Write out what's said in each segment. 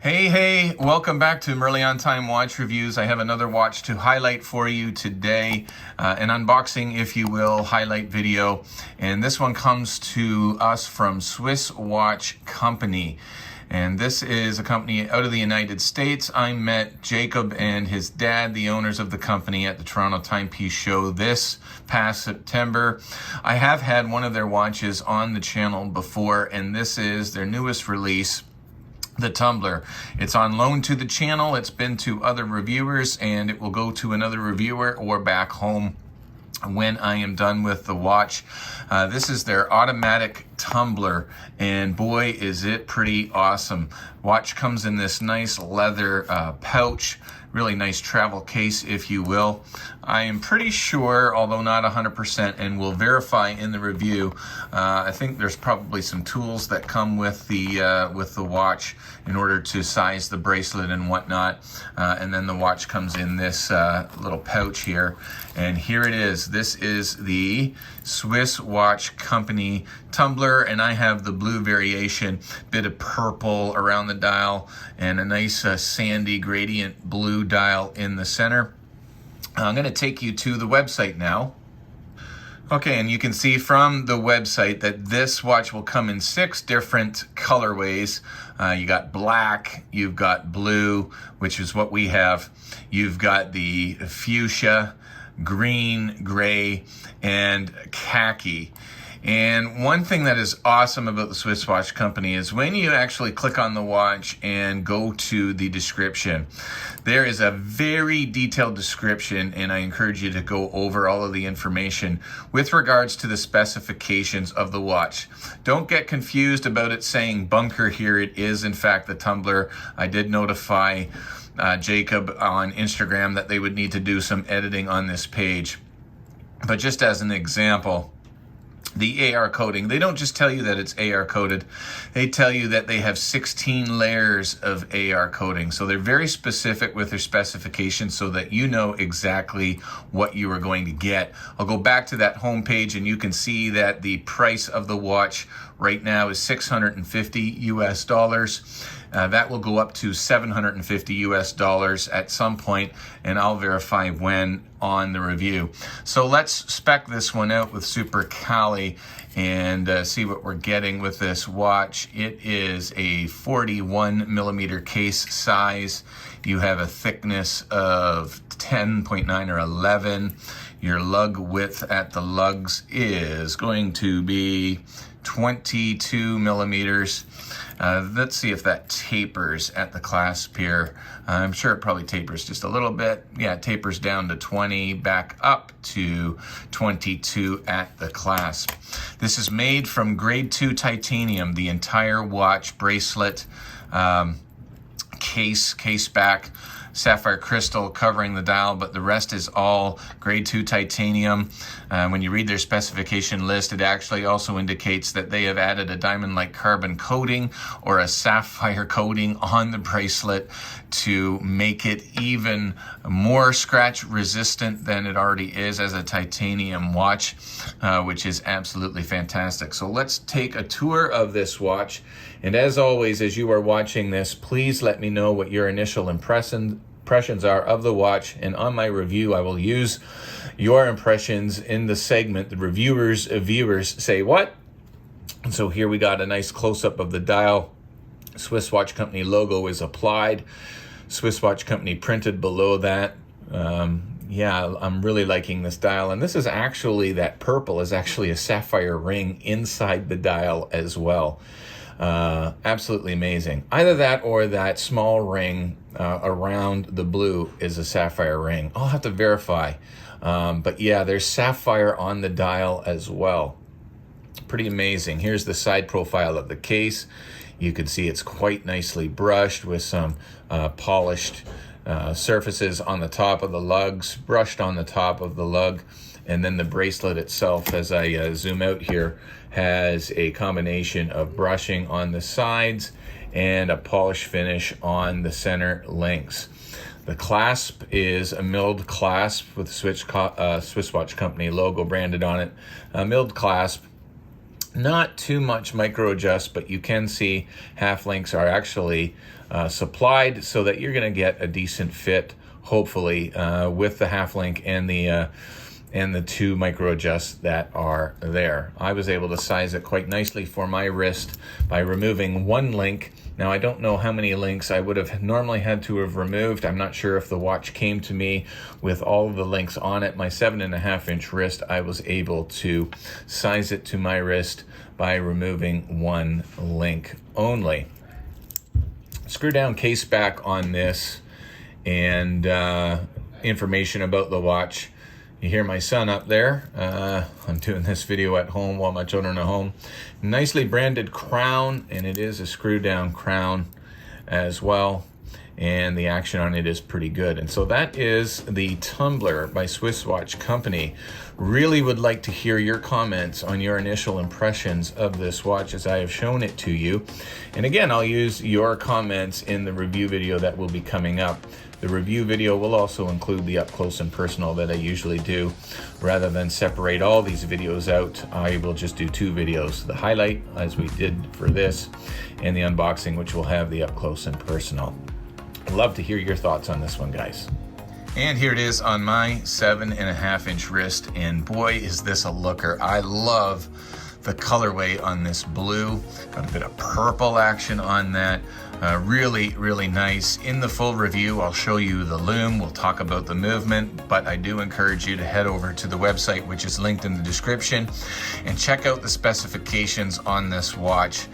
Hey, welcome back to Merly on Time Watch Reviews. I have another watch to highlight for you today, an unboxing, if you will, highlight video. And this one comes to us from Swiss Watch Company. And this is a company out of the United States. I met Jacob and his dad, the owners of the company, at the Toronto Timepiece Show this past September. I have had one of their watches on the channel before, and this is their newest release, the Tumbler. It's on loan to the channel. It's been to other reviewers, and it will go to another reviewer or back home when I am done with the watch. This is their automatic tumbler, and boy, is it pretty awesome. Watch comes in this nice leather pouch, really nice travel case, if you will. I am pretty sure, although not 100%, and will verify in the review, I think there's probably some tools that come with the watch in order to size the bracelet and whatnot. And then the watch comes in this little pouch here. And here it is. This is the Swiss Watch Company Tumbler, and I have the blue variation, bit of purple around the dial, and a nice sandy gradient blue dial in the center. I'm going to take you to the website now. Okay, and you can see from the website that this watch will come in 6 different colorways. You got black, you've got blue, which is what we have. You've got the fuchsia, green, gray, and khaki. And one thing that is awesome about the Swiss Watch Company is when you actually click on the watch and go to the description, there is a very detailed description, and I encourage you to go over all of the information with regards to the specifications of the watch. Don't get confused about it saying bunker here. It is, in fact, the Tumbler. I did notify Jacob on Instagram that they would need to do some editing on this page. But just as an example, the AR coating, they don't just tell you that it's AR coated, they tell you that they have 16 layers of AR coating. So they're very specific with their specifications so that you know exactly what you are going to get. I'll go back to that home page and you can see that the price of the watch right now is $650 US. That will go up to $750 US at some point, and I'll verify when on the review. So let's spec this one out with Super Cali and see what we're getting with this watch. It is a 41 millimeter case size. You have a thickness of 10.9 or 11. Your lug width at the lugs is going to be 22 millimeters. Let's see if that tapers at the clasp here. I'm sure it probably tapers just a little bit. Yeah, it tapers down to 20, back up to 22 at the clasp. This is made from grade 2 titanium, the entire watch, bracelet, case back, sapphire crystal covering the dial, but the rest is all grade 2 titanium. When you read their specification list, it actually also indicates that they have added a diamond-like carbon coating or a sapphire coating on the bracelet to make it even more scratch resistant than it already is as a titanium watch, which is absolutely fantastic. So let's take a tour of this watch. And as always, as you are watching this, please let me know what your initial impressions are of the watch, and on my review I will use your impressions in the segment, the viewers say what? And so here we got a nice close-up of the dial. Swiss Watch Company logo is applied, Swiss Watch Company printed below that. Yeah, I'm really liking this dial, and this is actually, that purple is actually a sapphire ring inside the dial as well. Absolutely amazing. Either that or that small ring around the blue is a sapphire ring. I'll have to verify. But yeah, there's sapphire on the dial as well. Pretty amazing. Here's the side profile of the case. You can see it's quite nicely brushed with some polished surfaces on the top of the lugs, brushed on the top of the lug. And then the bracelet itself, as I zoom out here, has a combination of brushing on the sides and a polish finish on the center links. The clasp is a milled clasp with the Swiss Watch Company logo branded on it. A milled clasp Not too much micro adjust, but you can see half links are actually supplied so that you're going to get a decent fit, hopefully, with the half link and the two micro adjusts that are there. I was able to size it quite nicely for my wrist by removing one link. Now, I don't know how many links I would have normally had to have removed. I'm not sure if the watch came to me with all of the links on it. My 7.5-inch wrist, I was able to size it to my wrist by removing one link only. Screw down case back on this and information about the watch. You hear my son up there. I'm doing this video at home while my children are home. Nicely branded crown, and it is a screw down crown as well. And the action on it is pretty good. And so that is the Tumbler by Swiss Watch Company. Really would like to hear your comments on your initial impressions of this watch as I have shown it to you. And again, I'll use your comments in the review video that will be coming up. The review video will also include the up close and personal that I usually do. Rather than separate all these videos out, I will just do two videos. The highlight, as we did for this, and the unboxing, which will have the up close and personal. I'd love to hear your thoughts on this one, guys. And here it is on my 7.5-inch wrist, and boy, is this a looker. I love the colorway on this blue. Got a bit of purple action on that. Really nice. In the full review, I'll show you the lume. We'll talk about the movement, but I do encourage you to head over to the website, which is linked in the description, and check out the specifications on this watch.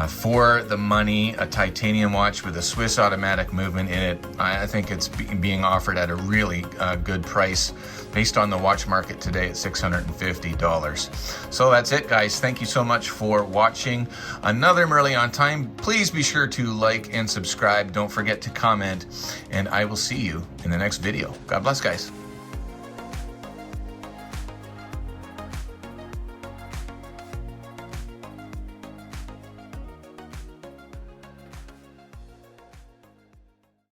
For the money, a titanium watch with a Swiss automatic movement in it, I think it's being offered at a really good price based on the watch market today at $650. So that's it, guys. Thank you so much for watching another Merly on Time. Please be sure to like and subscribe. Don't forget to comment, and I will see you in the next video. God bless, guys.